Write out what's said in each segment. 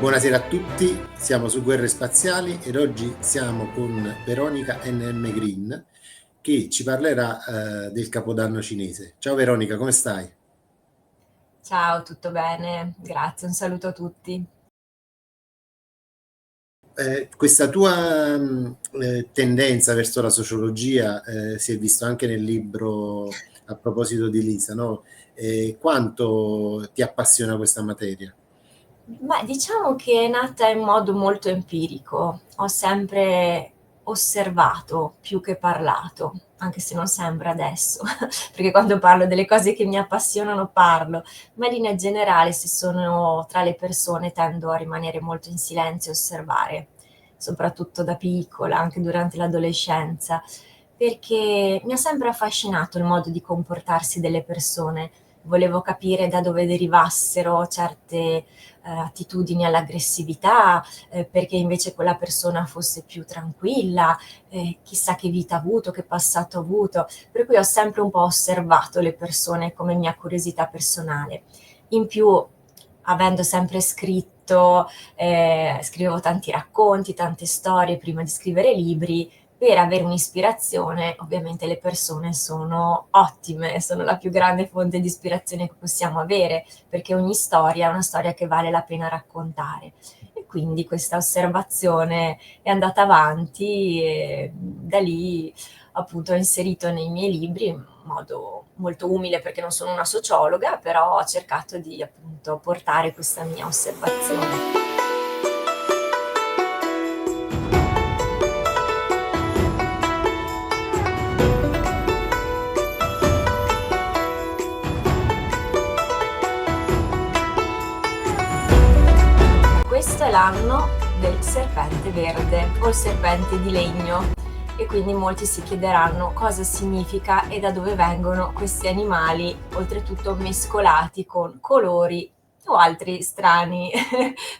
Buonasera a tutti, siamo su Guerre Spaziali ed oggi siamo con Veronica NM Green che ci parlerà del Capodanno cinese. Ciao Veronica, come stai? Ciao, tutto bene? Grazie, un saluto a tutti. Questa tua tendenza verso la sociologia si è visto anche nel libro a proposito di Lisa, no? Quanto ti appassiona questa materia? Ma diciamo che è nata in modo molto empirico. Ho sempre osservato più che parlato, anche se non sembra adesso, perché quando parlo delle cose che mi appassionano parlo, ma in linea generale se sono tra le persone tendo a rimanere molto in silenzio e osservare, soprattutto da piccola, anche durante l'adolescenza, perché mi ha sempre affascinato il modo di comportarsi delle persone. Volevo capire da dove derivassero certe attitudini all'aggressività, perché invece quella persona fosse più tranquilla, chissà che vita ha avuto, che passato ha avuto. Per cui ho sempre un po' osservato le persone come mia curiosità personale. In più, avendo sempre scritto, scrivevo tanti racconti, tante storie prima di scrivere libri, per avere un'ispirazione, ovviamente le persone sono ottime, sono la più grande fonte di ispirazione che possiamo avere, perché ogni storia è una storia che vale la pena raccontare. E quindi questa osservazione è andata avanti e da lì appunto ho inserito nei miei libri in modo molto umile perché non sono una sociologa, però ho cercato di appunto portare questa mia osservazione. Questo è l'anno del serpente verde o il serpente di legno e quindi molti si chiederanno cosa significa e da dove vengono questi animali, oltretutto mescolati con colori o altri strani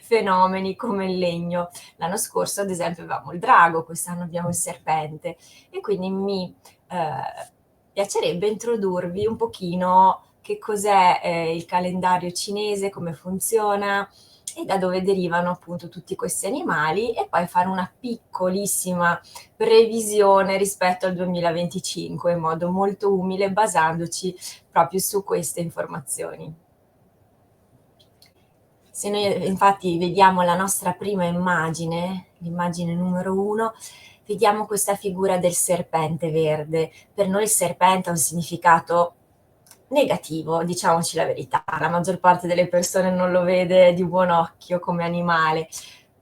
fenomeni come il legno. L'anno scorso, ad esempio, avevamo il drago, quest'anno abbiamo il serpente e quindi mi piacerebbe introdurvi un pochino che cos'è il calendario cinese, come funziona e da dove derivano appunto tutti questi animali e poi fare una piccolissima previsione rispetto al 2025 in modo molto umile basandoci proprio su queste informazioni. Se noi infatti vediamo la nostra prima immagine, l'immagine numero uno, vediamo questa figura del serpente verde. Per noi il serpente ha un significato negativo, diciamoci la verità. La maggior parte delle persone non lo vede di buon occhio come animale,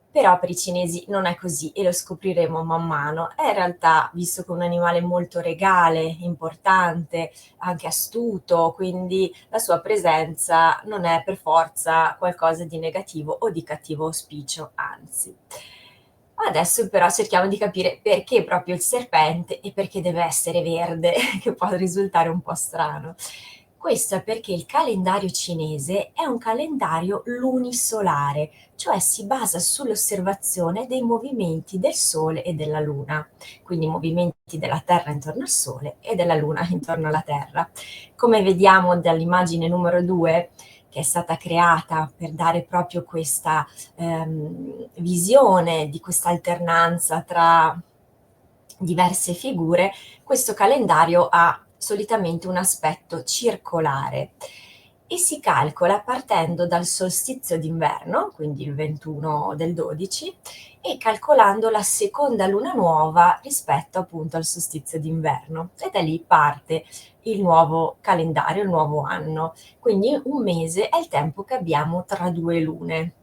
però per i cinesi non è così e lo scopriremo man mano. È in realtà visto come un animale molto regale, importante, anche astuto, quindi la sua presenza non è per forza qualcosa di negativo o di cattivo auspicio, anzi. Adesso però cerchiamo di capire perché proprio il serpente e perché deve essere verde, che può risultare un po' strano. Questo è perché il calendario cinese è un calendario lunisolare, cioè si basa sull'osservazione dei movimenti del Sole e della Luna, quindi i movimenti della Terra intorno al Sole e della Luna intorno alla Terra. Come vediamo dall'immagine numero 2, che è stata creata per dare proprio questa visione di questa alternanza tra diverse figure, questo calendario ha solitamente un aspetto circolare e si calcola partendo dal solstizio d'inverno, quindi il 21 del 12, e calcolando la seconda luna nuova rispetto appunto al solstizio d'inverno. E da lì parte il nuovo calendario, il nuovo anno. Quindi un mese è il tempo che abbiamo tra due lune.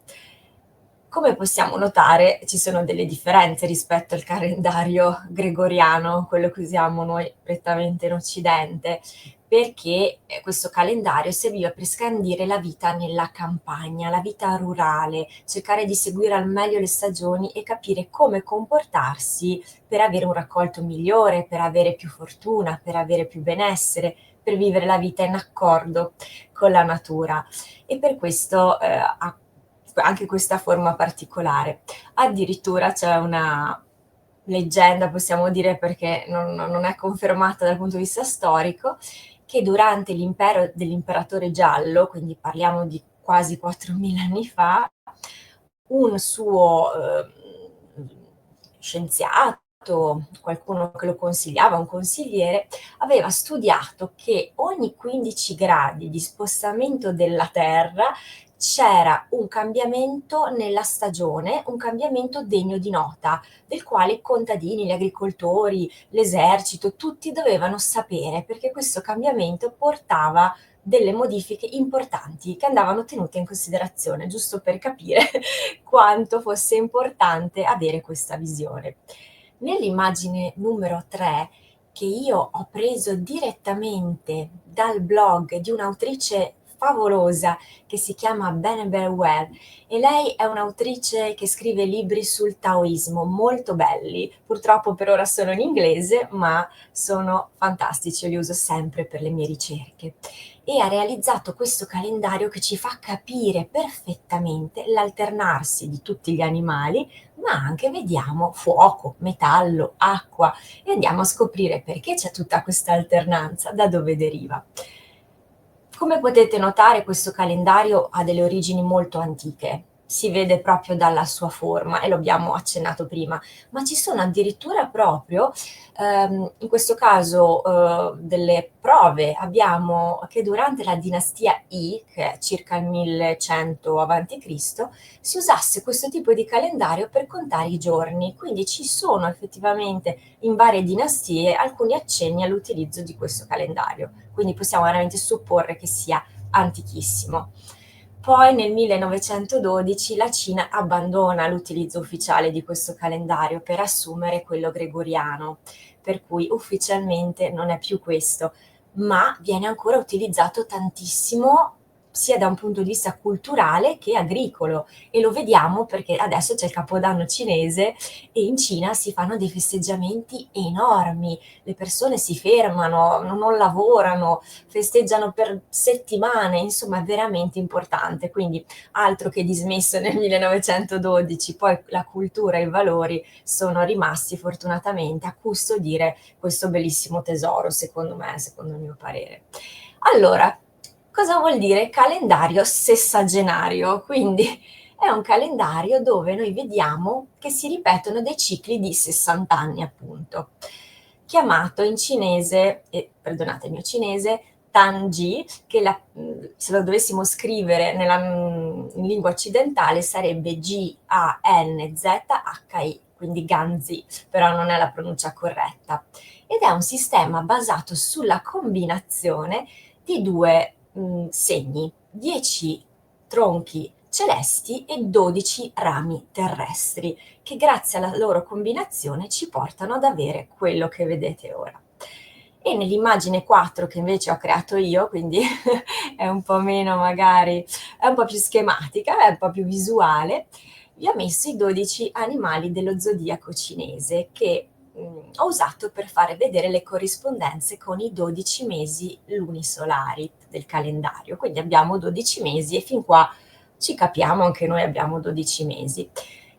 Come possiamo notare, ci sono delle differenze rispetto al calendario gregoriano, quello che usiamo noi prettamente in Occidente, perché questo calendario serviva per scandire la vita nella campagna, la vita rurale, cercare di seguire al meglio le stagioni e capire come comportarsi per avere un raccolto migliore, per avere più fortuna, per avere più benessere, per vivere la vita in accordo con la natura e per questo ha anche questa forma particolare. Addirittura c'è una leggenda, possiamo dire perché non è confermata dal punto di vista storico, che durante l'impero dell'imperatore giallo, quindi parliamo di quasi 4.000 anni fa, un suo scienziato, qualcuno che lo consigliava, un consigliere, aveva studiato che ogni 15 gradi di spostamento della Terra c'era un cambiamento nella stagione, un cambiamento degno di nota, del quale i contadini, gli agricoltori, l'esercito, tutti dovevano sapere, perché questo cambiamento portava delle modifiche importanti che andavano tenute in considerazione, giusto per capire quanto fosse importante avere questa visione. Nell'immagine numero 3, che io ho preso direttamente dal blog di un'autrice favolosa che si chiama Benebell Webb, e lei è un'autrice che scrive libri sul taoismo molto belli, purtroppo per ora sono in inglese, ma sono fantastici, li uso sempre per le mie ricerche. E ha realizzato questo calendario che ci fa capire perfettamente l'alternarsi di tutti gli animali, ma anche vediamo fuoco, metallo, acqua, e andiamo a scoprire perché c'è tutta questa alternanza, da dove deriva. Come potete notare, questo calendario ha delle origini molto antiche, si vede proprio dalla sua forma e lo abbiamo accennato prima, ma ci sono addirittura proprio, in questo caso, delle prove. Abbiamo che durante la dinastia Yi, che è circa il 1100 avanti Cristo, si usasse questo tipo di calendario per contare i giorni, quindi ci sono effettivamente in varie dinastie alcuni accenni all'utilizzo di questo calendario, quindi possiamo veramente supporre che sia antichissimo. Poi nel 1912 la Cina abbandona l'utilizzo ufficiale di questo calendario per assumere quello gregoriano, per cui ufficialmente non è più questo, ma viene ancora utilizzato tantissimo sia da un punto di vista culturale che agricolo, e lo vediamo perché adesso c'è il Capodanno cinese e in Cina si fanno dei festeggiamenti enormi, le persone si fermano, non lavorano, festeggiano per settimane, insomma è veramente importante, quindi altro che dismesso nel 1912, poi la cultura e i valori sono rimasti fortunatamente a custodire questo bellissimo tesoro, secondo me, secondo il mio parere. Allora, cosa vuol dire calendario sessagenario? Quindi è un calendario dove noi vediamo che si ripetono dei cicli di 60 anni, appunto, chiamato in cinese, e perdonate il mio cinese, Tanji, che se lo dovessimo scrivere in lingua occidentale sarebbe G-A-N-Z-H-I, quindi Ganzi, però non è la pronuncia corretta. Ed è un sistema basato sulla combinazione di due segni, 10 tronchi celesti e 12 rami terrestri, che grazie alla loro combinazione ci portano ad avere quello che vedete ora. E nell'immagine 4 che invece ho creato io, quindi è un po' meno magari, è un po' più schematica, è un po' più visuale, vi ho messo i 12 animali dello zodiaco cinese che ho usato per fare vedere le corrispondenze con i 12 mesi lunisolari del calendario. Quindi abbiamo 12 mesi e fin qua ci capiamo, anche noi abbiamo 12 mesi.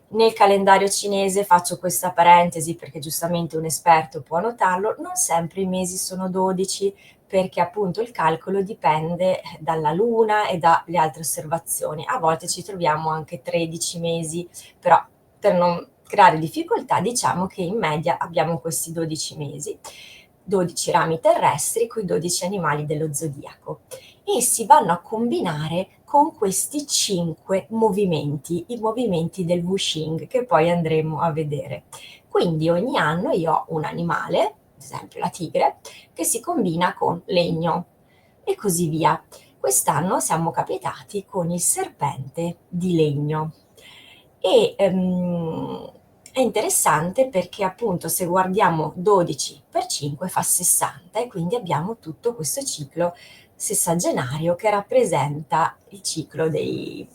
Nel calendario cinese, faccio questa parentesi perché giustamente un esperto può notarlo, non sempre i mesi sono 12, perché appunto il calcolo dipende dalla luna e dalle altre osservazioni. A volte ci troviamo anche 13 mesi, però per non creare difficoltà diciamo che in media abbiamo questi 12 mesi, 12 rami terrestri con i 12 animali dello zodiaco, e si vanno a combinare con questi 5 movimenti, i movimenti del Wuxing, che poi andremo a vedere. Quindi ogni anno io ho un animale, ad esempio la tigre, che si combina con legno e così via. Quest'anno siamo capitati con il serpente di legno. E è interessante perché appunto se guardiamo 12 per 5 fa 60, e quindi abbiamo tutto questo ciclo sessagenario che rappresenta il ciclo del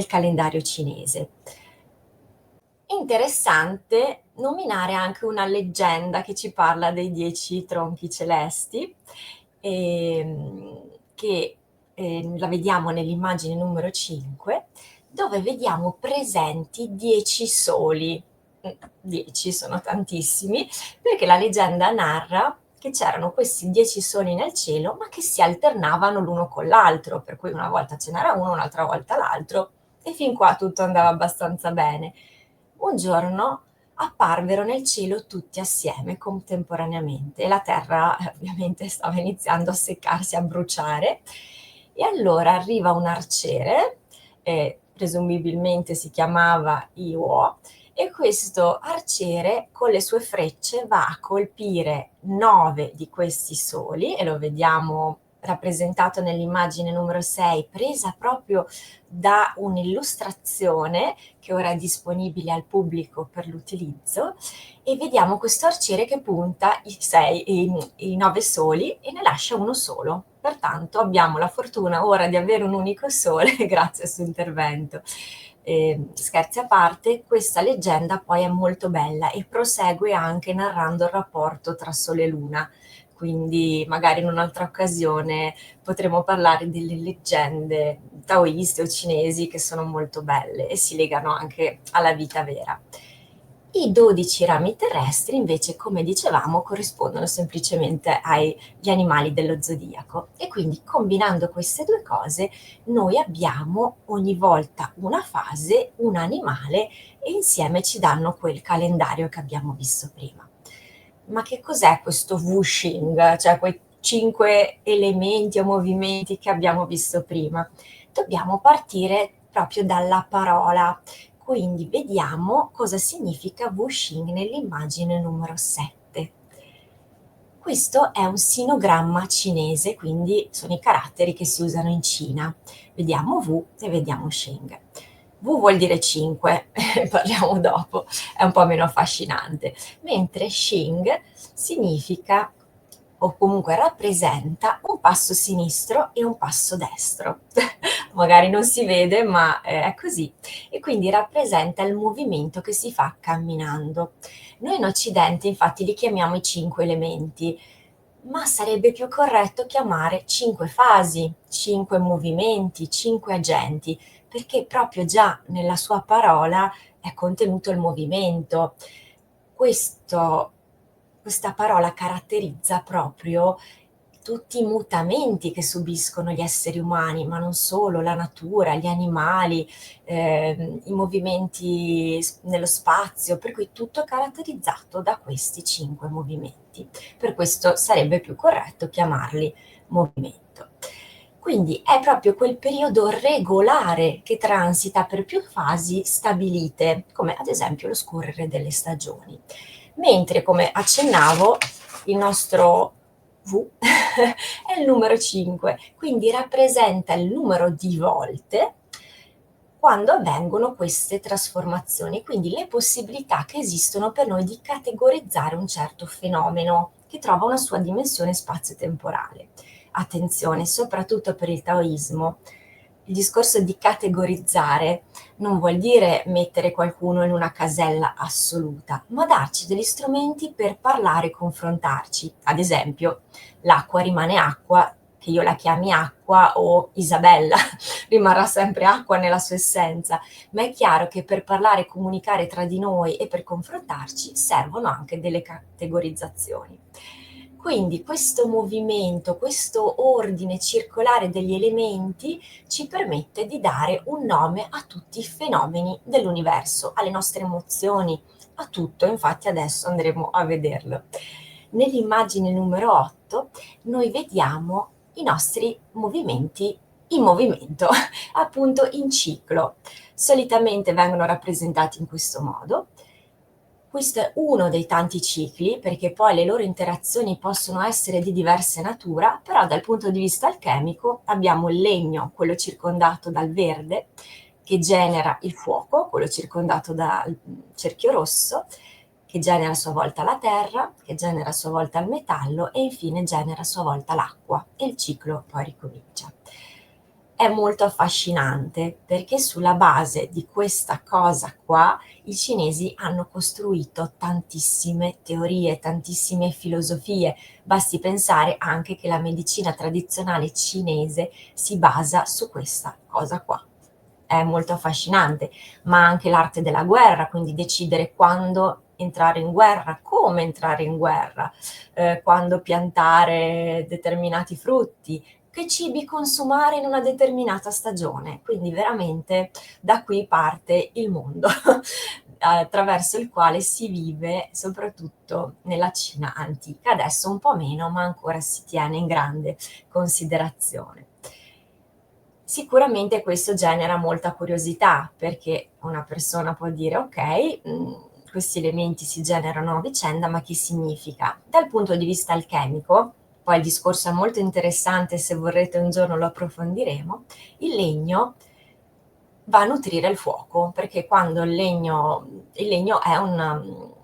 calendario cinese. Interessante nominare anche una leggenda che ci parla dei 10 tronchi celesti, che la vediamo nell'immagine numero 5, dove vediamo presenti 10 soli. 10 sono tantissimi, perché la leggenda narra che c'erano questi 10 soli nel cielo, ma che si alternavano l'uno con l'altro, per cui una volta ce n'era uno, un'altra volta l'altro, e fin qua tutto andava abbastanza bene. Un giorno apparvero nel cielo tutti assieme contemporaneamente e la terra ovviamente stava iniziando a seccarsi, a bruciare, e allora arriva un arciere, presumibilmente si chiamava Iwo, e questo arciere con le sue frecce va a colpire 9 di questi soli, e lo vediamo rappresentato nell'immagine numero 6, presa proprio da un'illustrazione che ora è disponibile al pubblico per l'utilizzo, e vediamo questo arciere che punta i 9 soli e ne lascia uno solo. Pertanto abbiamo la fortuna ora di avere un unico sole grazie al suo intervento. Scherzi a parte, questa leggenda poi è molto bella e prosegue anche narrando il rapporto tra Sole e Luna, quindi magari in un'altra occasione potremo parlare delle leggende taoiste o cinesi che sono molto belle e si legano anche alla vita vera. I 12 rami terrestri invece, come dicevamo, corrispondono semplicemente agli animali dello zodiaco, e quindi combinando queste due cose noi abbiamo ogni volta una fase, un animale, e insieme ci danno quel calendario che abbiamo visto prima. Ma che cos'è questo Wuxing, cioè quei 5 elementi o movimenti che abbiamo visto prima? Dobbiamo partire proprio dalla parola. Quindi vediamo cosa significa Wuxing nell'immagine numero 7. Questo è un sinogramma cinese, quindi sono i caratteri che si usano in Cina. Vediamo Wu e vediamo Xing. Wu vuol dire 5, parliamo dopo, è un po' meno affascinante, mentre Xing significa, o comunque rappresenta, un passo sinistro e un passo destro. Magari non si vede, ma è così. E quindi rappresenta il movimento che si fa camminando. Noi in Occidente infatti li chiamiamo i 5 elementi, ma sarebbe più corretto chiamare 5 fasi, 5 movimenti, 5 agenti, perché proprio già nella sua parola è contenuto il movimento. Questa parola caratterizza proprio tutti i mutamenti che subiscono gli esseri umani, ma non solo, la natura, gli animali, i movimenti nello spazio, per cui tutto è caratterizzato da questi 5 movimenti. Per questo sarebbe più corretto chiamarli movimento. Quindi è proprio quel periodo regolare che transita per più fasi stabilite, come ad esempio lo scorrere delle stagioni. Mentre, come accennavo, il nostro V è il numero 5, quindi rappresenta il numero di volte quando avvengono queste trasformazioni, quindi le possibilità che esistono per noi di categorizzare un certo fenomeno che trova una sua dimensione spazio-temporale. Attenzione, soprattutto per il taoismo, il discorso di categorizzare non vuol dire mettere qualcuno in una casella assoluta, ma darci degli strumenti per parlare e confrontarci. Ad esempio, l'acqua rimane acqua, che io la chiami acqua o Isabella, rimarrà sempre acqua nella sua essenza, ma è chiaro che per parlare e comunicare tra di noi e per confrontarci servono anche delle categorizzazioni. Quindi questo movimento, questo ordine circolare degli elementi ci permette di dare un nome a tutti i fenomeni dell'universo, alle nostre emozioni, a tutto. Infatti adesso andremo a vederlo. Nell'immagine numero 8 noi vediamo i nostri movimenti in movimento, appunto in ciclo. Solitamente vengono rappresentati in questo modo. Questo è uno dei tanti cicli, perché poi le loro interazioni possono essere di diversa natura, però dal punto di vista alchemico abbiamo il legno, quello circondato dal verde, che genera il fuoco, quello circondato dal cerchio rosso, che genera a sua volta la terra, che genera a sua volta il metallo e infine genera a sua volta l'acqua, e il ciclo poi ricomincia. È molto affascinante perché sulla base di questa cosa qua i cinesi hanno costruito tantissime teorie, tantissime filosofie. Basti pensare anche che la medicina tradizionale cinese si basa su questa cosa qua. È molto affascinante, ma anche l'arte della guerra, quindi decidere quando entrare in guerra, come entrare in guerra, quando piantare determinati frutti, che cibi consumare in una determinata stagione. Quindi veramente da qui parte il mondo attraverso il quale si vive soprattutto nella Cina antica. Adesso un po' meno, ma ancora si tiene in grande considerazione. Sicuramente questo genera molta curiosità, perché una persona può dire: "Okay, questi elementi si generano a vicenda, ma che significa?" Dal punto di vista alchemico, poi il discorso è molto interessante, se vorrete un giorno lo approfondiremo, il legno va a nutrire il fuoco, perché quando il legno è un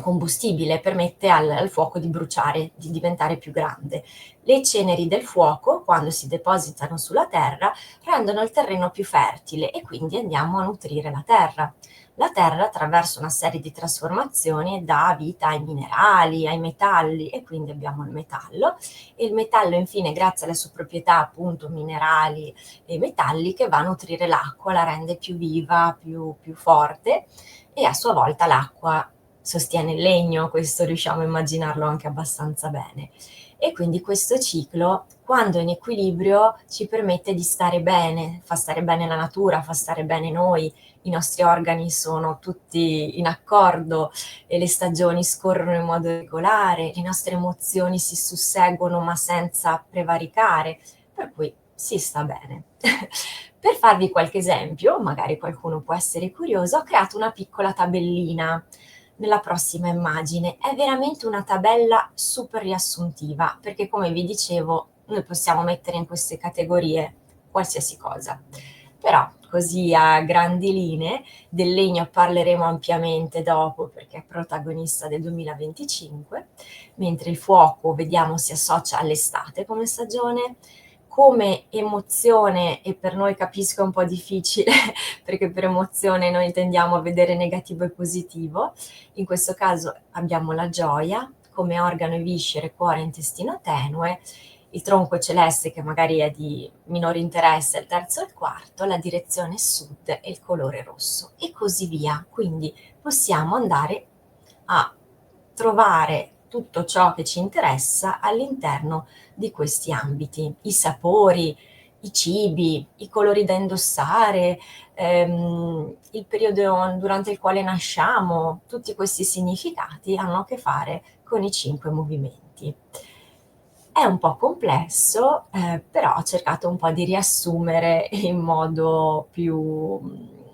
combustibile, permette al fuoco di bruciare, di diventare più grande. Le ceneri del fuoco, quando si depositano sulla terra, rendono il terreno più fertile e quindi andiamo a nutrire la terra. La terra, attraverso una serie di trasformazioni, dà vita ai minerali, ai metalli, e quindi abbiamo il metallo. E il metallo, infine, grazie alle sue proprietà appunto minerali e metalliche, va a nutrire l'acqua, la rende più viva, più forte, e a sua volta l'acqua sostiene il legno. Questo riusciamo a immaginarlo anche abbastanza bene. E quindi questo ciclo, quando è in equilibrio, ci permette di stare bene, fa stare bene la natura, fa stare bene noi, i nostri organi sono tutti in accordo e le stagioni scorrono in modo regolare, le nostre emozioni si susseguono ma senza prevaricare, per cui si sta bene. Per farvi qualche esempio, magari qualcuno può essere curioso, ho creato una piccola tabellina nella prossima immagine. È veramente una tabella super riassuntiva, perché come vi dicevo, noi possiamo mettere in queste categorie qualsiasi cosa. Però così a grandi linee, del legno parleremo ampiamente dopo perché è protagonista del 2025, mentre il fuoco vediamo si associa all'estate come stagione, come emozione, e per noi capisco è un po' difficile perché per emozione noi tendiamo a vedere negativo e positivo. In questo caso abbiamo la gioia come organo e viscere, cuore e intestino tenue, il tronco celeste che magari è di minore interesse, il terzo e il quarto, la direzione sud e il colore rosso, e così via. Quindi possiamo andare a trovare tutto ciò che ci interessa all'interno di questi ambiti, i sapori, i cibi, i colori da indossare, il periodo durante il quale nasciamo, tutti questi significati hanno a che fare con i 5 movimenti. È un po' complesso, però ho cercato un po' di riassumere in modo più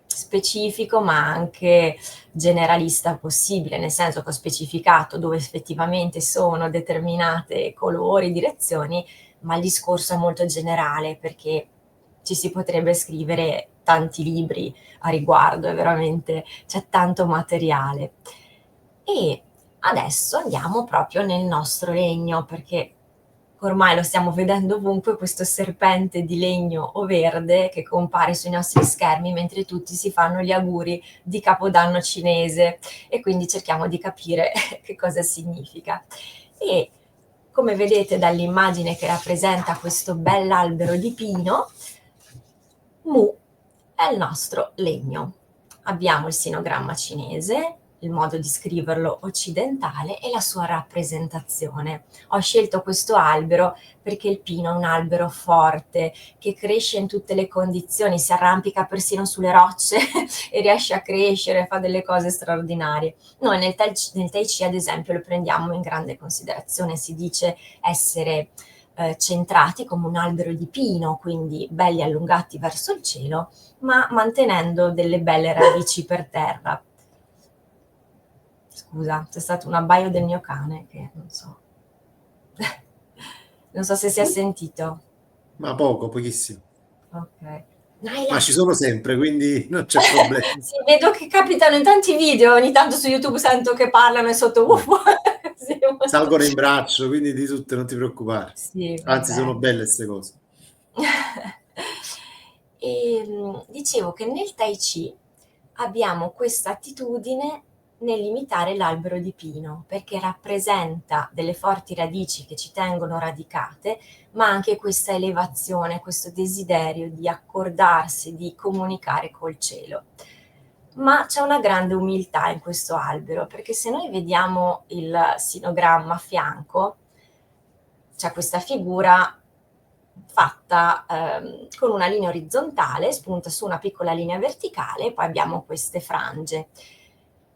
specifico, ma anche generalista possibile, nel senso che ho specificato dove effettivamente sono determinate colori, direzioni, ma il discorso è molto generale perché ci si potrebbe scrivere tanti libri a riguardo, è veramente, c'è tanto materiale. E adesso andiamo proprio nel nostro legno, perché ormai lo stiamo vedendo ovunque, questo serpente di legno o verde che compare sui nostri schermi mentre tutti si fanno gli auguri di Capodanno cinese, e quindi cerchiamo di capire che cosa significa. E come vedete dall'immagine che rappresenta questo bell'albero di pino, Mu è il nostro legno. Abbiamo il sinogramma cinese, il modo di scriverlo occidentale e la sua rappresentazione. Ho scelto questo albero perché il pino è un albero forte, che cresce in tutte le condizioni, si arrampica persino sulle rocce e riesce a crescere, fa delle cose straordinarie. Noi nel Tai Chi, ad esempio, lo prendiamo in grande considerazione, si dice essere centrati come un albero di pino, quindi belli allungati verso il cielo, ma mantenendo delle belle radici per terra. Scusa, c'è stato un abbaio del mio cane che non so. Non so se si è sentito. Ma poco, pochissimo. Ok. Ma Naila. ci sono sempre, quindi non c'è problema. Sì, vedo che capitano in tanti video, ogni tanto su YouTube sento che parlano e sotto sì, molto... Salgono in braccio, quindi di tutte non ti preoccupare. Sì, Anzi, vabbè. sono belle queste cose. Dicevo che nel Tai Chi abbiamo questa attitudine nell'imitare l'albero di pino, perché rappresenta delle forti radici che ci tengono radicate, ma anche questa elevazione, questo desiderio di accordarsi, di comunicare col cielo. Ma c'è una grande umiltà in questo albero, perché se noi vediamo il sinogramma a fianco, c'è questa figura fatta con una linea orizzontale, spunta su una piccola linea verticale e poi abbiamo queste frange.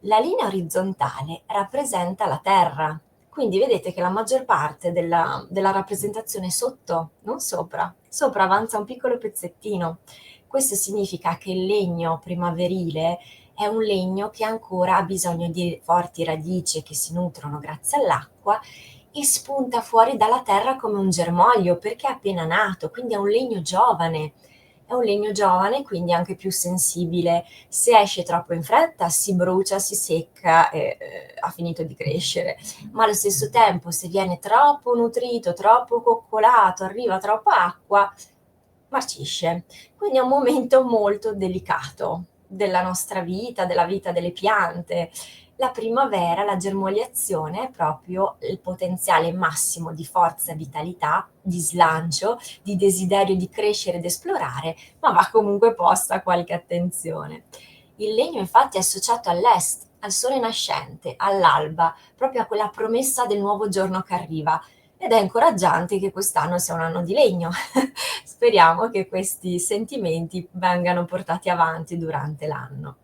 La linea orizzontale rappresenta la Terra, quindi vedete che la maggior parte della rappresentazione è sotto, non sopra. Sopra avanza un piccolo pezzettino. Questo significa che il legno primaverile è un legno che ancora ha bisogno di forti radici che si nutrono grazie all'acqua e spunta fuori dalla terra come un germoglio perché è appena nato, quindi è un legno giovane. È un legno giovane, quindi anche più sensibile. Se esce troppo in fretta si brucia, si secca e ha finito di crescere. Ma allo stesso tempo, se viene troppo nutrito, troppo coccolato, arriva troppa acqua, marcisce. Quindi è un momento molto delicato della nostra vita, della vita delle piante. La primavera, la germogliazione è proprio il potenziale massimo di forza e vitalità, di slancio, di desiderio di crescere ed esplorare, ma va comunque posta qualche attenzione. Il legno infatti è associato all'est, al sole nascente, all'alba, proprio a quella promessa del nuovo giorno che arriva. Ed è incoraggiante che quest'anno sia un anno di legno. Speriamo che questi sentimenti vengano portati avanti durante l'anno.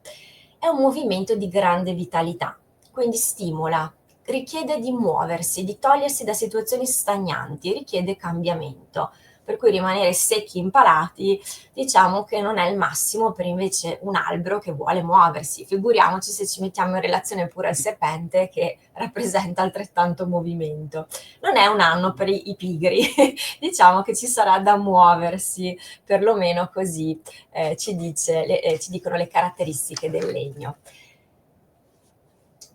È un movimento di grande vitalità, quindi stimola, richiede di muoversi, di togliersi da situazioni stagnanti, richiede cambiamento. Per cui rimanere secchi, impalati, diciamo che non è il massimo per invece un albero che vuole muoversi. Figuriamoci se ci mettiamo in relazione pure al serpente che rappresenta altrettanto movimento. Non è un anno per i pigri, diciamo che ci sarà da muoversi, perlomeno così ci dicono le caratteristiche del legno.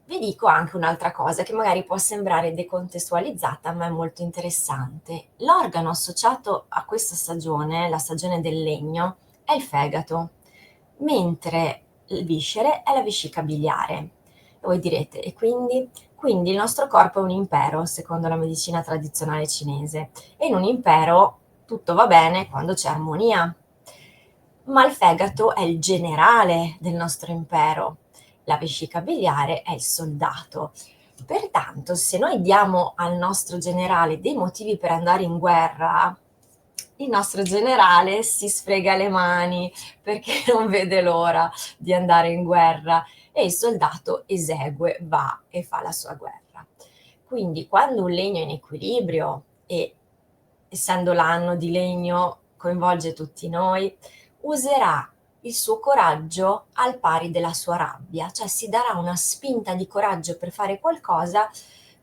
Vi dico anche un'altra cosa che magari può sembrare decontestualizzata, ma è molto interessante. L'organo associato a questa stagione, la stagione del legno, è il fegato, mentre il viscere è la vescica biliare. E voi direte, e quindi? Quindi il nostro corpo è un impero, secondo la medicina tradizionale cinese, e in un impero tutto va bene quando c'è armonia. Ma il fegato è il generale del nostro impero, la vescica biliare è il soldato. Pertanto, se noi diamo al nostro generale dei motivi per andare in guerra, il nostro generale si sfrega le mani perché non vede l'ora di andare in guerra e il soldato esegue, va e fa la sua guerra. Quindi quando un legno è in equilibrio e essendo l'anno di legno coinvolge tutti noi, userà il suo coraggio al pari della sua rabbia, cioè si darà una spinta di coraggio per fare qualcosa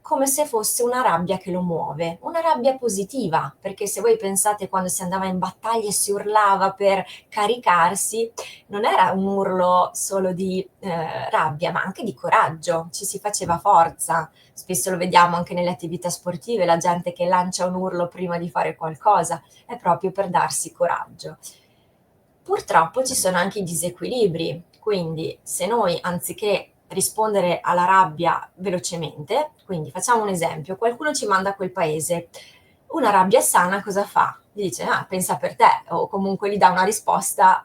come se fosse una rabbia che lo muove, una rabbia positiva, perché se voi pensate quando si andava in battaglia e si urlava per caricarsi, non era un urlo solo di rabbia, ma anche di coraggio, ci si faceva forza. Spesso lo vediamo anche nelle attività sportive, la gente che lancia un urlo prima di fare qualcosa, è proprio per darsi coraggio. Purtroppo ci sono anche i disequilibri, quindi se noi anziché rispondere alla rabbia velocemente, quindi facciamo un esempio, qualcuno ci manda a quel paese, una rabbia sana cosa fa? Gli dice, pensa per te, o comunque gli dà una risposta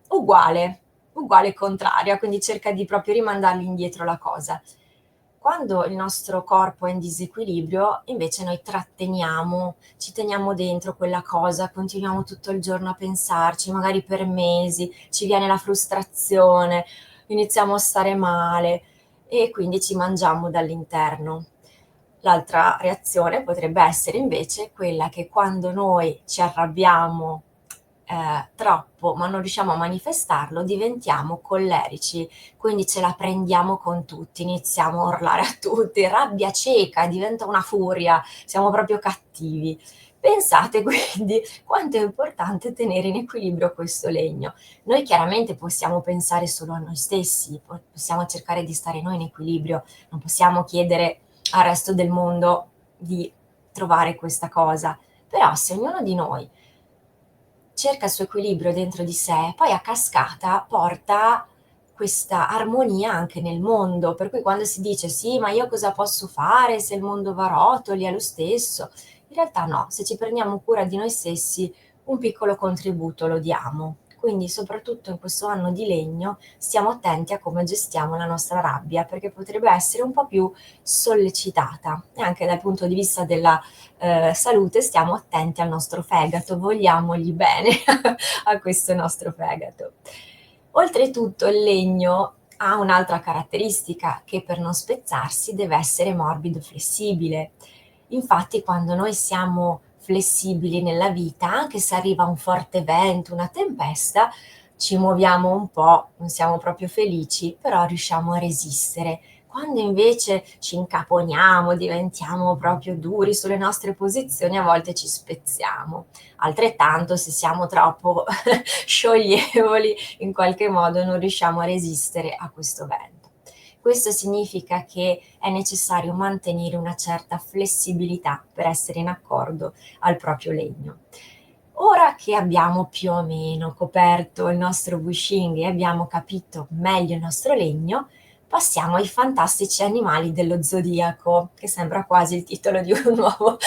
uguale, contraria, quindi cerca di proprio rimandargli indietro la cosa. Quando il nostro corpo è in disequilibrio, invece noi tratteniamo, ci teniamo dentro quella cosa, continuiamo tutto il giorno a pensarci, magari per mesi, ci viene la frustrazione, iniziamo a stare male e quindi ci mangiamo dall'interno. L'altra reazione potrebbe essere invece quella che quando noi ci arrabbiamo troppo, ma non riusciamo a manifestarlo, diventiamo collerici, quindi ce la prendiamo con tutti, iniziamo a urlare a tutti, rabbia cieca, diventa una furia, siamo proprio cattivi. Pensate quindi quanto è importante tenere in equilibrio questo legno. Noi chiaramente possiamo pensare solo a noi stessi, possiamo cercare di stare noi in equilibrio, non possiamo chiedere al resto del mondo di trovare questa cosa, però se ognuno di noi cerca il suo equilibrio dentro di sé, poi a cascata porta questa armonia anche nel mondo, per cui quando si dice sì, ma io cosa posso fare se il mondo va a rotoli, è lo stesso, in realtà no, se ci prendiamo cura di noi stessi un piccolo contributo lo diamo. Quindi soprattutto in questo anno di legno stiamo attenti a come gestiamo la nostra rabbia, perché potrebbe essere un po' più sollecitata, e anche dal punto di vista della salute stiamo attenti al nostro fegato, vogliamogli bene a questo nostro fegato. Oltretutto il legno ha un'altra caratteristica, che per non spezzarsi deve essere morbido e flessibile. Infatti quando noi siamo flessibili nella vita, anche se arriva un forte vento, una tempesta, ci muoviamo un po', non siamo proprio felici, però riusciamo a resistere. Quando invece ci incaponiamo, diventiamo proprio duri sulle nostre posizioni, a volte ci spezziamo. Altrettanto, se siamo troppo scioglievoli, in qualche modo non riusciamo a resistere a questo vento. Questo significa che è necessario mantenere una certa flessibilità per essere in accordo al proprio legno. Ora che abbiamo più o meno coperto il nostro Wuxing e abbiamo capito meglio il nostro legno, passiamo ai fantastici animali dello zodiaco, che sembra quasi il titolo di un nuovo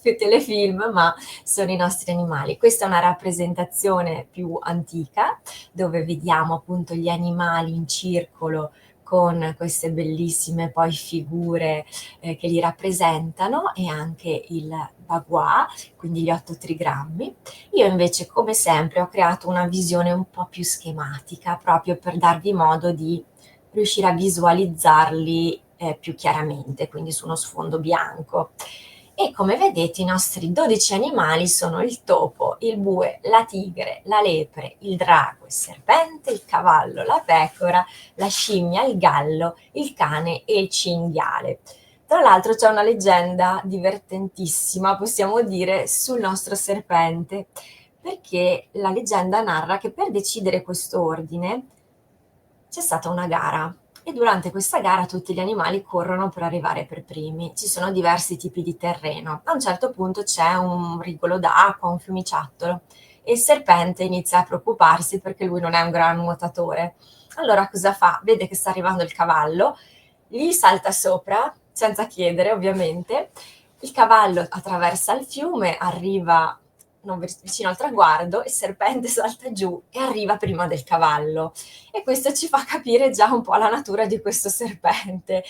telefilm, ma sono i nostri animali. Questa è una rappresentazione più antica, dove vediamo appunto gli animali in circolo con queste bellissime poi figure che li rappresentano, e anche il bagua, quindi gli 8 trigrammi. Io invece, come sempre, ho creato una visione un po' più schematica, proprio per darvi modo di riuscire a visualizzarli più chiaramente, quindi su uno sfondo bianco. E come vedete i nostri 12 animali sono il topo, il bue, la tigre, la lepre, il drago, il serpente, il cavallo, la pecora, la scimmia, il gallo, il cane e il cinghiale. Tra l'altro c'è una leggenda divertentissima, possiamo dire, sul nostro serpente, perché la leggenda narra che per decidere questo ordine c'è stata una gara, e durante questa gara tutti gli animali corrono per arrivare per primi. Ci sono diversi tipi di terreno. A un certo punto c'è un rigolo d'acqua, un fiumiciattolo, e il serpente inizia a preoccuparsi perché lui non è un gran nuotatore. Allora cosa fa? Vede che sta arrivando il cavallo, gli salta sopra, senza chiedere ovviamente. Il cavallo attraversa il fiume, arriva non vicino al traguardo, il serpente salta giù e arriva prima del cavallo. E questo ci fa capire già un po' la natura di questo serpente,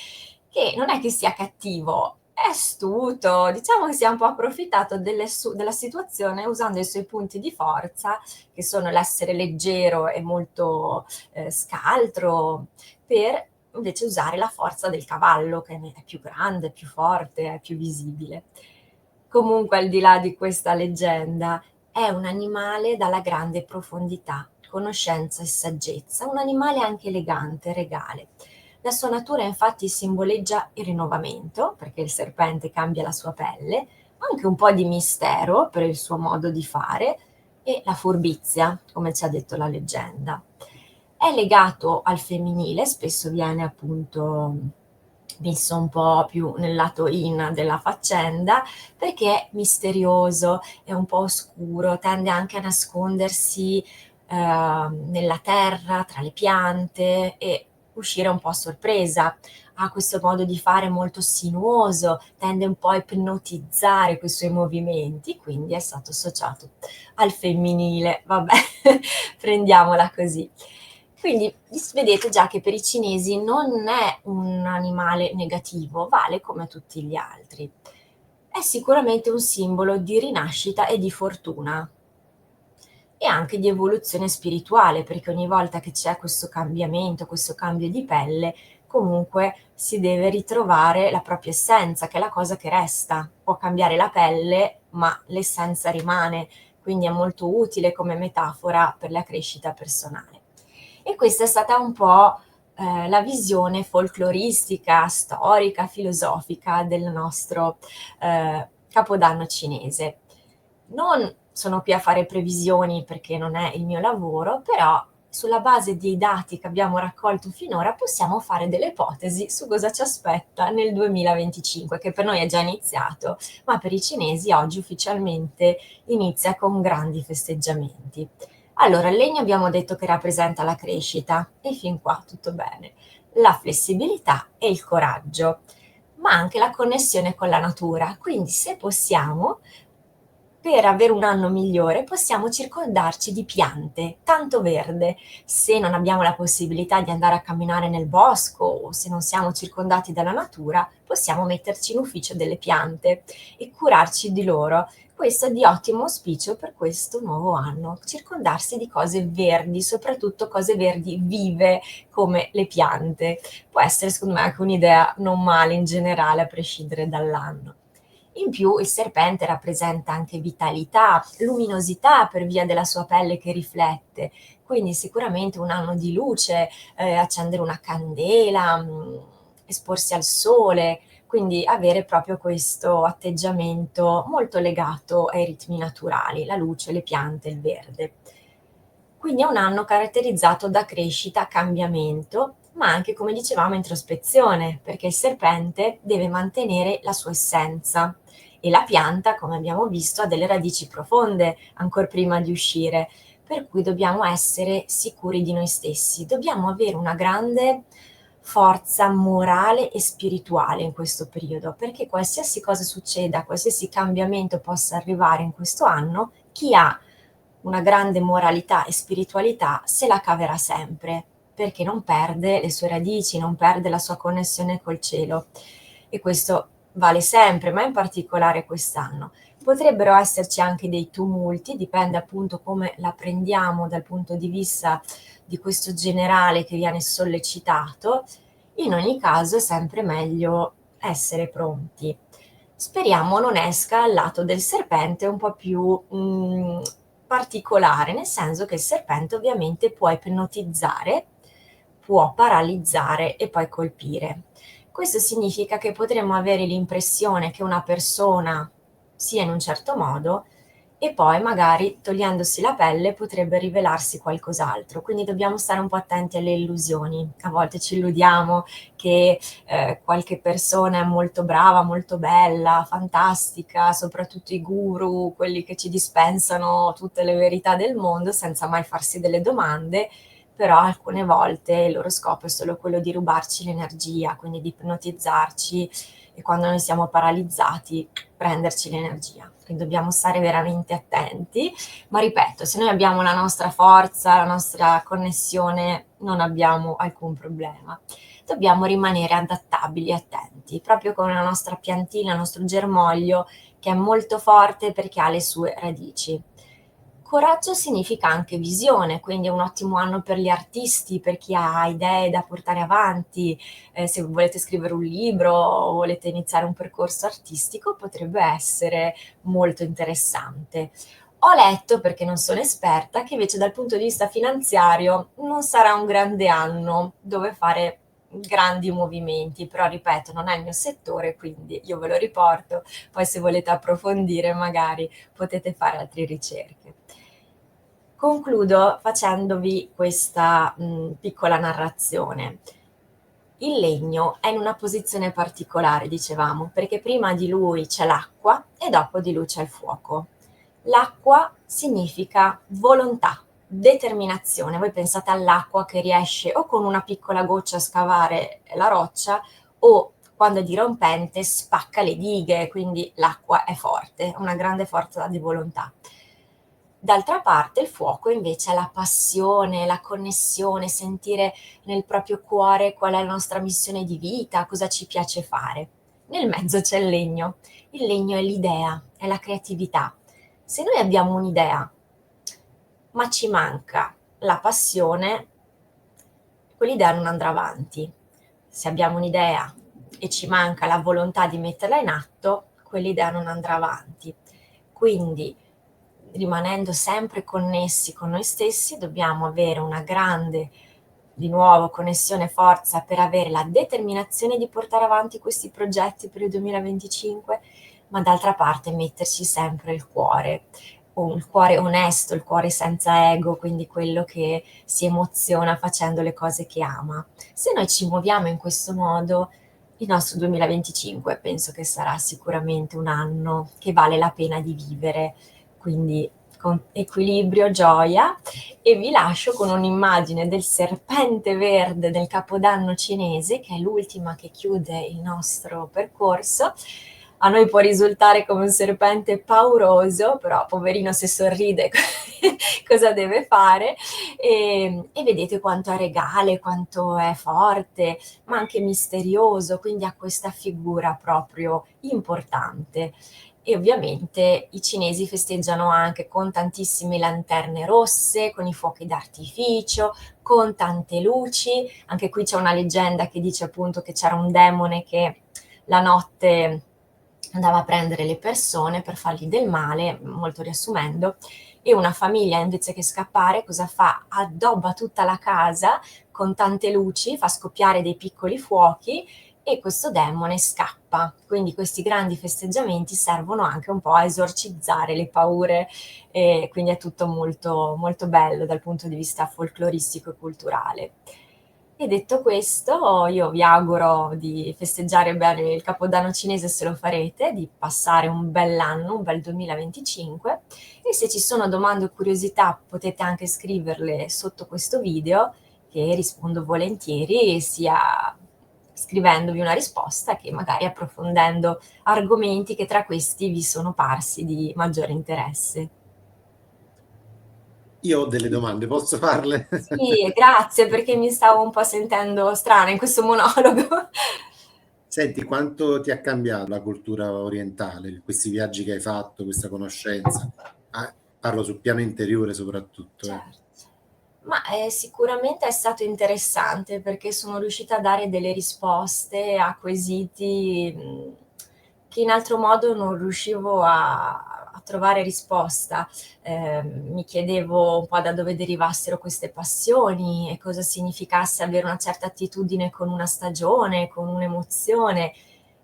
che non è che sia cattivo, è astuto, diciamo che si è un po' approfittato della situazione, usando i suoi punti di forza, che sono l'essere leggero e molto scaltro, per invece usare la forza del cavallo, che è più grande, più forte, è più visibile. Comunque, al di là di questa leggenda, è un animale dalla grande profondità, conoscenza e saggezza, un animale anche elegante, regale. La sua natura infatti simboleggia il rinnovamento, perché il serpente cambia la sua pelle, anche un po' di mistero per il suo modo di fare, e la furbizia, come ci ha detto la leggenda. È legato al femminile, spesso viene appunto messo un po' più nel lato yin della faccenda, perché è misterioso, è un po' oscuro, tende anche a nascondersi nella terra, tra le piante, e uscire un po' a sorpresa. Ha questo modo di fare molto sinuoso, tende un po' a ipnotizzare coi suoi movimenti, quindi è stato associato al femminile, vabbè, prendiamola così. Quindi vedete già che per i cinesi non è un animale negativo, vale come tutti gli altri. È sicuramente un simbolo di rinascita e di fortuna, e anche di evoluzione spirituale, perché ogni volta che c'è questo cambiamento, questo cambio di pelle, comunque si deve ritrovare la propria essenza, che è la cosa che resta. Può cambiare la pelle, ma l'essenza rimane, quindi è molto utile come metafora per la crescita personale. E questa è stata un po' la visione folcloristica, storica, filosofica del nostro Capodanno cinese. Non sono qui a fare previsioni perché non è il mio lavoro, però sulla base dei dati che abbiamo raccolto finora possiamo fare delle ipotesi su cosa ci aspetta nel 2025, che per noi è già iniziato, ma per i cinesi oggi ufficialmente inizia con grandi festeggiamenti. Allora, il legno abbiamo detto che rappresenta la crescita, e fin qua tutto bene, la flessibilità e il coraggio, ma anche la connessione con la natura. Quindi, se possiamo, per avere un anno migliore possiamo circondarci di piante, tanto verde. Se non abbiamo la possibilità di andare a camminare nel bosco o se non siamo circondati dalla natura, possiamo metterci in ufficio delle piante e curarci di loro. Questo è di ottimo auspicio per questo nuovo anno, circondarsi di cose verdi, soprattutto cose verdi vive come le piante. Può essere secondo me anche un'idea non male in generale a prescindere dall'anno. In più il serpente rappresenta anche vitalità, luminosità per via della sua pelle che riflette, quindi sicuramente un anno di luce, accendere una candela, esporsi al sole, quindi avere proprio questo atteggiamento molto legato ai ritmi naturali, la luce, le piante, il verde. Quindi è un anno caratterizzato da crescita, cambiamento, ma anche, come dicevamo, introspezione, perché il serpente deve mantenere la sua essenza e la pianta, come abbiamo visto, ha delle radici profonde ancor prima di uscire, per cui dobbiamo essere sicuri di noi stessi, dobbiamo avere una grande forza morale e spirituale in questo periodo, perché qualsiasi cosa succeda, qualsiasi cambiamento possa arrivare in questo anno, chi ha una grande moralità e spiritualità se la caverà sempre, perché non perde le sue radici, non perde la sua connessione col cielo. E questo vale sempre, ma in particolare quest'anno. Potrebbero esserci anche dei tumulti, dipende appunto come la prendiamo dal punto di vista di questo generale che viene sollecitato. In ogni caso è sempre meglio essere pronti. Speriamo non esca al lato del serpente un po' più particolare, nel senso che il serpente ovviamente può ipnotizzare, può paralizzare e poi colpire. Questo significa che potremmo avere l'impressione che una persona sia in un certo modo e poi magari togliendosi la pelle potrebbe rivelarsi qualcos'altro, quindi dobbiamo stare un po' attenti alle illusioni. A volte ci illudiamo che qualche persona è molto brava, molto bella, fantastica, soprattutto i guru, quelli che ci dispensano tutte le verità del mondo senza mai farsi delle domande, però alcune volte il loro scopo è solo quello di rubarci l'energia, quindi di ipnotizzarci e quando noi siamo paralizzati prenderci l'energia. Quindi dobbiamo stare veramente attenti, ma ripeto, se noi abbiamo la nostra forza, la nostra connessione, non abbiamo alcun problema. Dobbiamo rimanere adattabili e attenti, proprio come la nostra piantina, il nostro germoglio, che è molto forte perché ha le sue radici. Coraggio significa anche visione, quindi è un ottimo anno per gli artisti, per chi ha idee da portare avanti, se volete scrivere un libro o volete iniziare un percorso artistico potrebbe essere molto interessante. Ho letto, perché non sono esperta, che invece dal punto di vista finanziario non sarà un grande anno dove fare grandi movimenti, però ripeto, non è il mio settore, quindi io ve lo riporto, poi se volete approfondire magari potete fare altre ricerche. Concludo facendovi questa piccola narrazione. Il legno è in una posizione particolare, dicevamo, perché prima di lui c'è l'acqua e dopo di lui c'è il fuoco. L'acqua significa volontà, determinazione. Voi pensate all'acqua che riesce o con una piccola goccia a scavare la roccia o quando è dirompente spacca le dighe, quindi l'acqua è forte, una grande forza di volontà. D'altra parte il fuoco invece è la passione, la connessione, sentire nel proprio cuore qual è la nostra missione di vita, cosa ci piace fare. Nel mezzo c'è il legno. Il legno è l'idea, è la creatività. Se noi abbiamo un'idea, ma ci manca la passione, quell'idea non andrà avanti. Se abbiamo un'idea e ci manca la volontà di metterla in atto, quell'idea non andrà avanti. Quindi, rimanendo sempre connessi con noi stessi, dobbiamo avere una grande, di nuovo, connessione e forza per avere la determinazione di portare avanti questi progetti per il 2025, ma d'altra parte metterci sempre il cuore onesto, il cuore senza ego, quindi quello che si emoziona facendo le cose che ama. Se noi ci muoviamo in questo modo, il nostro 2025 penso che sarà sicuramente un anno che vale la pena di vivere, quindi con equilibrio, gioia, e vi lascio con un'immagine del serpente verde del Capodanno cinese, che è l'ultima che chiude il nostro percorso, a noi può risultare come un serpente pauroso, però poverino se sorride cosa deve fare? E vedete quanto è regale, quanto è forte, ma anche misterioso, quindi ha questa figura proprio importante. E ovviamente i cinesi festeggiano anche con tantissime lanterne rosse, con i fuochi d'artificio, con tante luci. Anche qui c'è una leggenda che dice appunto che c'era un demone che la notte andava a prendere le persone per fargli del male, molto riassumendo, e una famiglia invece che scappare cosa fa? Addobba tutta la casa con tante luci, fa scoppiare dei piccoli fuochi e questo demone scappa. Quindi questi grandi festeggiamenti servono anche un po' a esorcizzare le paure, e quindi è tutto molto, molto bello dal punto di vista folcloristico e culturale. E detto questo, io vi auguro di festeggiare bene il Capodanno cinese se lo farete, di passare un bell'anno, un bel 2025, e se ci sono domande o curiosità potete anche scriverle sotto questo video, che rispondo volentieri, sia scrivendovi una risposta che magari approfondendo argomenti che tra questi vi sono parsi di maggiore interesse. Io ho delle domande, posso farle? Sì, grazie perché mi stavo un po' sentendo strana in questo monologo. Senti, quanto ti ha cambiato la cultura orientale, questi viaggi che hai fatto, questa conoscenza? Parlo sul piano interiore soprattutto. Certo. Ma, sicuramente è stato interessante perché sono riuscita a dare delle risposte a quesiti, che in altro modo non riuscivo a trovare risposta. Mi chiedevo un po' da dove derivassero queste passioni e cosa significasse avere una certa attitudine con una stagione, con un'emozione.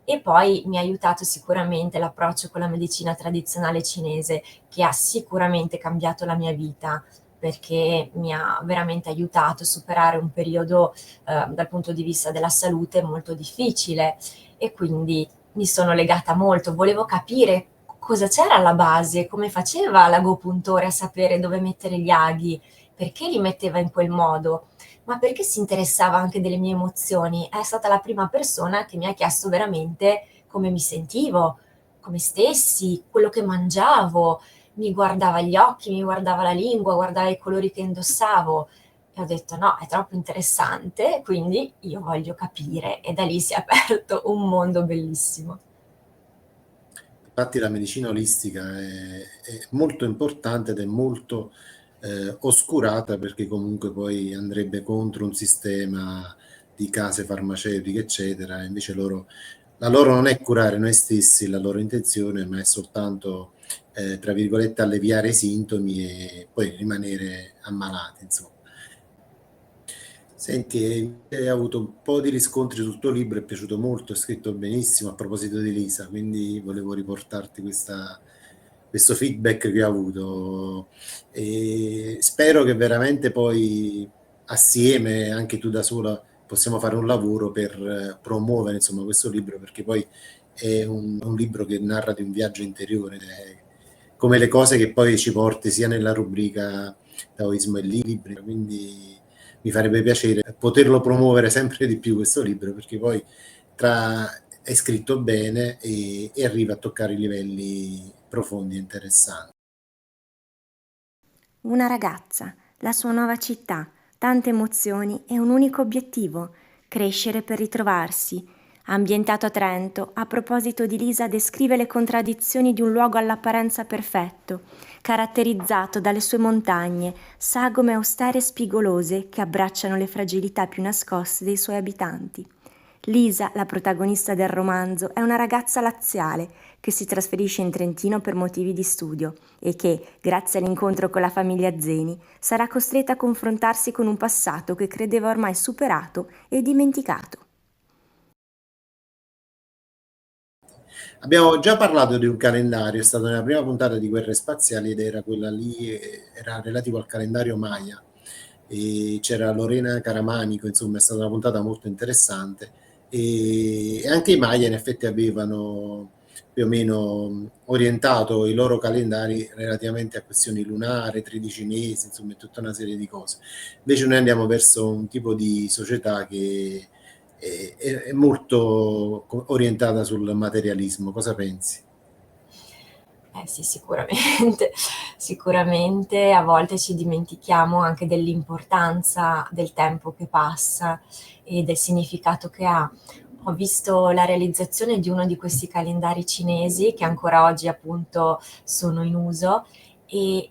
E poi mi ha aiutato sicuramente l'approccio con la medicina tradizionale cinese, che ha sicuramente cambiato la mia vita, perché mi ha veramente aiutato a superare un periodo, dal punto di vista della salute molto difficile, e quindi mi sono legata molto. Volevo capire cosa c'era alla base, come faceva l'agopuntore a sapere dove mettere gli aghi, perché li metteva in quel modo, ma perché si interessava anche delle mie emozioni. È stata la prima persona che mi ha chiesto veramente come mi sentivo, come stessi, quello che mangiavo, mi guardava gli occhi, mi guardava la lingua, guardava i colori che indossavo, e ho detto no, è troppo interessante, quindi io voglio capire, e da lì si è aperto un mondo bellissimo. Infatti la medicina olistica è molto importante ed è molto oscurata perché comunque poi andrebbe contro un sistema di case farmaceutiche, eccetera. Invece la loro non è curare noi stessi, la loro intenzione, ma è soltanto, tra virgolette, alleviare i sintomi e poi rimanere ammalati, insomma. Senti, hai avuto un po' di riscontri sul tuo libro, è piaciuto molto, è scritto benissimo a proposito di Lisa, quindi volevo riportarti questo feedback che ho avuto. E spero che veramente poi assieme, anche tu da sola, possiamo fare un lavoro per promuovere insomma, questo libro, perché poi è un libro che narra di un viaggio interiore, come le cose che poi ci porti sia nella rubrica Taoismo e Libri, quindi mi farebbe piacere poterlo promuovere sempre di più questo libro, perché poi è scritto bene e arriva a toccare i livelli profondi e interessanti. Una ragazza, la sua nuova città, tante emozioni e un unico obiettivo: crescere per ritrovarsi. Ambientato a Trento, a proposito di Lisa descrive le contraddizioni di un luogo all'apparenza perfetto, caratterizzato dalle sue montagne, sagome austere e spigolose che abbracciano le fragilità più nascoste dei suoi abitanti. Lisa, la protagonista del romanzo, è una ragazza laziale che si trasferisce in Trentino per motivi di studio e che, grazie all'incontro con la famiglia Zeni, sarà costretta a confrontarsi con un passato che credeva ormai superato e dimenticato. Abbiamo già parlato di un calendario, è stata nella prima puntata di Guerre Spaziali ed era quella lì, era relativo al calendario Maya. E c'era Lorena Caramanico, insomma è stata una puntata molto interessante e anche i Maya in effetti avevano più o meno orientato i loro calendari relativamente a questioni lunari, 13 mesi, insomma tutta una serie di cose. Invece noi andiamo verso un tipo di società che è molto orientata sul materialismo. Cosa pensi? Sì, sicuramente, sicuramente a volte ci dimentichiamo anche dell'importanza del tempo che passa e del significato che ha. Ho visto la realizzazione di uno di questi calendari cinesi che ancora oggi appunto sono in uso e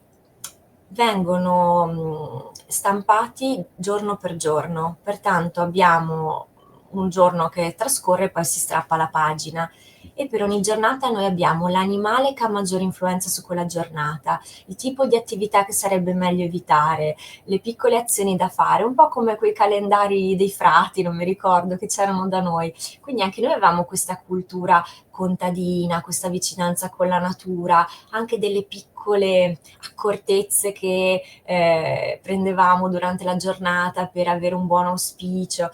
vengono stampati giorno per giorno, pertanto abbiamo un giorno che trascorre e poi si strappa la pagina e per ogni giornata noi abbiamo l'animale che ha maggiore influenza su quella giornata, il tipo di attività che sarebbe meglio evitare, le piccole azioni da fare, un po' come quei calendari dei frati, non mi ricordo, che c'erano da noi. Quindi anche noi avevamo questa cultura contadina, questa vicinanza con la natura, anche delle piccole accortezze che prendevamo durante la giornata per avere un buon auspicio.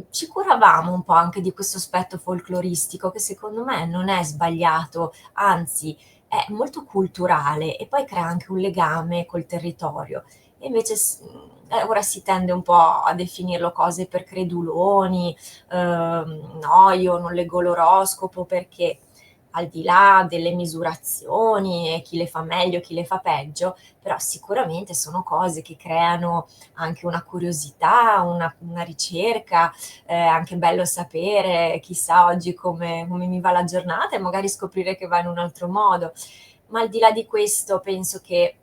Ci curavamo un po' anche di questo aspetto folcloristico che secondo me non è sbagliato, anzi è molto culturale e poi crea anche un legame col territorio. E invece ora si tende un po' a definirlo cose per creduloni, no, io non leggo l'oroscopo perché al di là delle misurazioni e chi le fa meglio, chi le fa peggio, però sicuramente sono cose che creano anche una curiosità, una ricerca, anche bello sapere, chissà oggi come mi va la giornata e magari scoprire che va in un altro modo. Ma al di là di questo penso che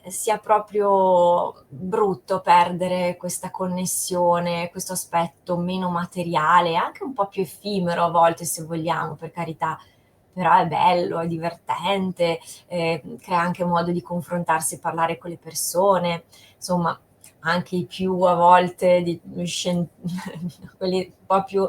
sia proprio brutto perdere questa connessione, questo aspetto meno materiale, anche un po' più effimero a volte se vogliamo, per carità, però è bello, è divertente, crea anche modo di confrontarsi e parlare con le persone, insomma anche i più a volte quelli un po' più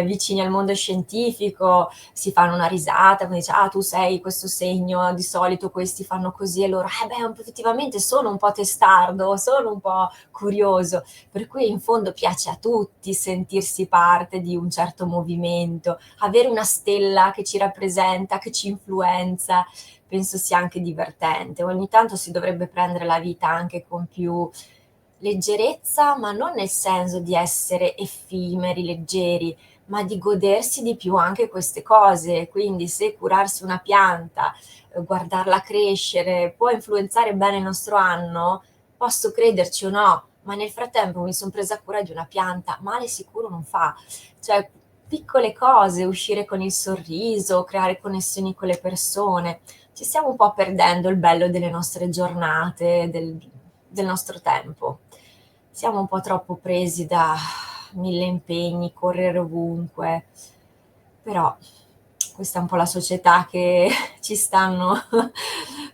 vicini al mondo scientifico si fanno una risata, quindi dice ah tu sei questo segno, di solito questi fanno così e loro effettivamente sono un po' testardo, sono un po' curioso, per cui in fondo piace a tutti sentirsi parte di un certo movimento, avere una stella che ci rappresenta, che ci influenza, penso sia anche divertente. Ogni tanto si dovrebbe prendere la vita anche con più leggerezza, ma non nel senso di essere effimeri, leggeri, ma di godersi di più anche queste cose. Quindi se curarsi una pianta, guardarla crescere, può influenzare bene il nostro anno, posso crederci o no, ma nel frattempo mi son presa cura di una pianta, male sicuro non fa. Cioè, piccole cose, uscire con il sorriso, creare connessioni con le persone. Ci stiamo un po' perdendo il bello delle nostre giornate, del nostro tempo. Siamo un po' troppo presi da 1000 impegni, correre ovunque, però questa è un po' la società che ci stanno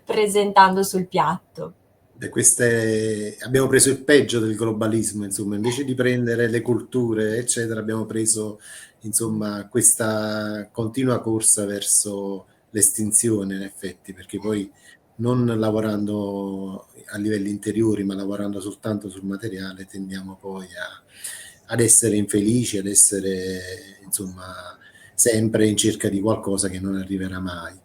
presentando sul piatto. Abbiamo preso il peggio del globalismo, insomma, invece di prendere le culture, eccetera, abbiamo preso, insomma, questa continua corsa verso l'estinzione, in effetti, perché poi non lavorando a livelli interiori, ma lavorando soltanto sul materiale, tendiamo poi ad essere infelici, ad essere, insomma, sempre in cerca di qualcosa che non arriverà mai.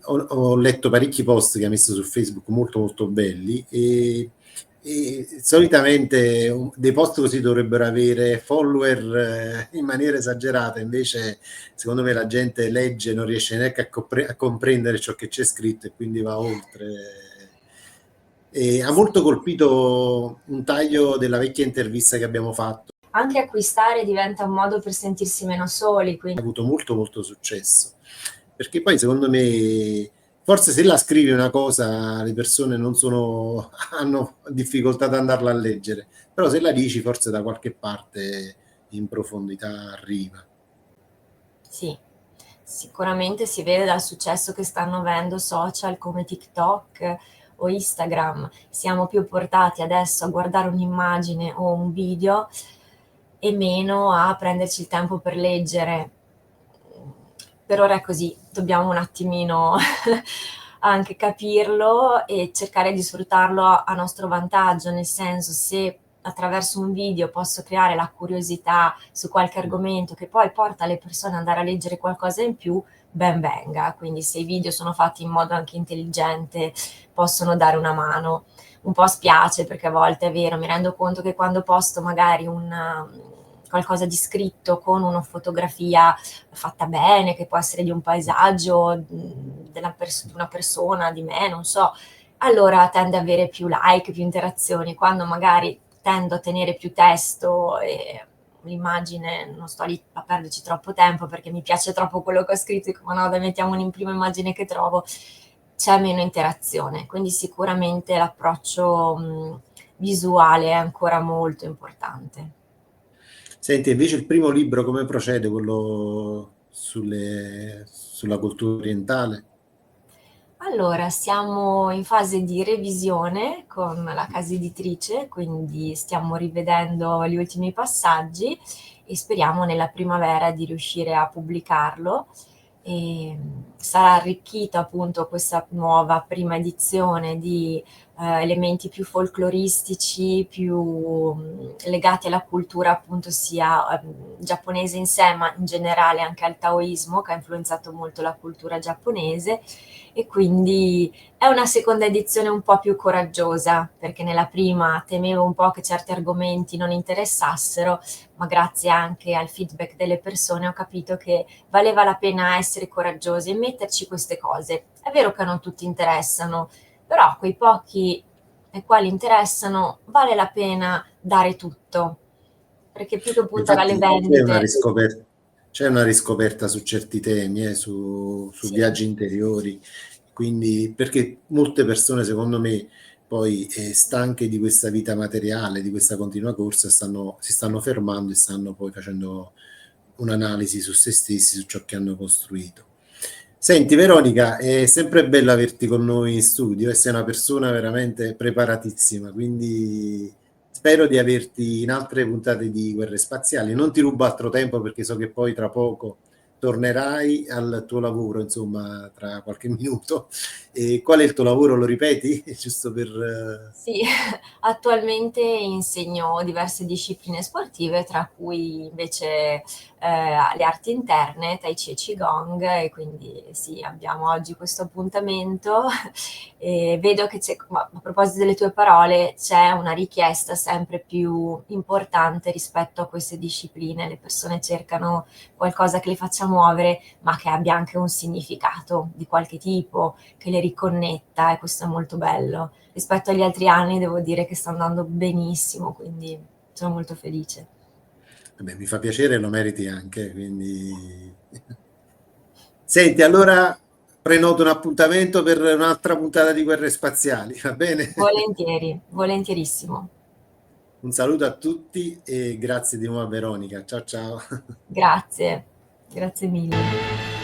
Ho letto parecchi post che ha messo su Facebook molto molto belli e solitamente dei post così dovrebbero avere follower in maniera esagerata, invece secondo me la gente legge, non riesce neanche a comprendere ciò che c'è scritto e quindi va oltre. E ha molto colpito un taglio della vecchia intervista che abbiamo fatto. Anche acquistare diventa un modo per sentirsi meno soli, quindi Ha avuto molto molto successo, perché poi secondo me forse se la scrivi una cosa le persone hanno difficoltà ad andarla a leggere, però se la dici forse da qualche parte in profondità arriva. sì, sicuramente si vede dal successo che stanno avendo social come TikTok o Instagram. Siamo più portati adesso a guardare un'immagine o un video e meno a prenderci il tempo per leggere. Per ora è così, dobbiamo un attimino anche capirlo e cercare di sfruttarlo a nostro vantaggio, nel senso se attraverso un video posso creare la curiosità su qualche argomento che poi porta le persone ad andare a leggere qualcosa in più, ben venga. Quindi se i video sono fatti in modo anche intelligente possono dare una mano. Un po' spiace perché a volte è vero, mi rendo conto che quando posto magari qualcosa di scritto con una fotografia fatta bene, che può essere di un paesaggio, di una persona, di me, non so, allora tende ad avere più like, più interazioni. Quando magari tendo a tenere più testo e l'immagine, non sto lì a perderci troppo tempo perché mi piace troppo quello che ho scritto, dico ma no, dai, mettiamo in prima immagine che trovo, c'è meno interazione, quindi sicuramente l'approccio visuale è ancora molto importante. Senti, invece il primo libro come procede, quello sulla cultura orientale? Allora, siamo in fase di revisione con la casa editrice, quindi stiamo rivedendo gli ultimi passaggi e speriamo nella primavera di riuscire a pubblicarlo. E sarà arricchita appunto questa nuova prima edizione di elementi più folcloristici, più legati alla cultura appunto sia giapponese in sé, ma in generale anche al taoismo, che ha influenzato molto la cultura giapponese, e quindi è una seconda edizione un po' più coraggiosa, perché nella prima temevo un po' che certi argomenti non interessassero, ma grazie anche al feedback delle persone ho capito che valeva la pena essere coraggiosi e metterci queste cose. È vero che non tutti interessano, però quei pochi ai quali interessano vale la pena dare tutto, perché più che puntare alle Infatti vendite. c'è una riscoperta su certi temi, su Sì. viaggi interiori, quindi perché molte persone secondo me poi stanche di questa vita materiale, di questa continua corsa, si stanno fermando e stanno poi facendo un'analisi su se stessi, su ciò che hanno costruito. Senti Veronica, è sempre bello averti con noi in studio e sei una persona veramente preparatissima, quindi spero di averti in altre puntate di Guerre Spaziali. Non ti rubo altro tempo perché so che poi tra poco tornerai al tuo lavoro, insomma, tra qualche minuto. E qual è il tuo lavoro? Lo ripeti? Giusto per... Sì, attualmente insegno diverse discipline sportive, tra cui invece le arti interne, Tai Chi e Qigong, e quindi sì, abbiamo oggi questo appuntamento e vedo che c'è, ma a proposito delle tue parole, c'è una richiesta sempre più importante rispetto a queste discipline. Le persone cercano qualcosa che le faccia muovere, ma che abbia anche un significato di qualche tipo, che le riconnetta, e questo è molto bello. Rispetto agli altri anni devo dire che sta andando benissimo, quindi sono molto felice. Vabbè, mi fa piacere, lo meriti anche, quindi... Senti, allora prenoto un appuntamento per un'altra puntata di Guerre Spaziali, va bene? Volentieri, volentierissimo. Un saluto a tutti e grazie di nuovo a Veronica. Ciao ciao. Grazie, grazie mille.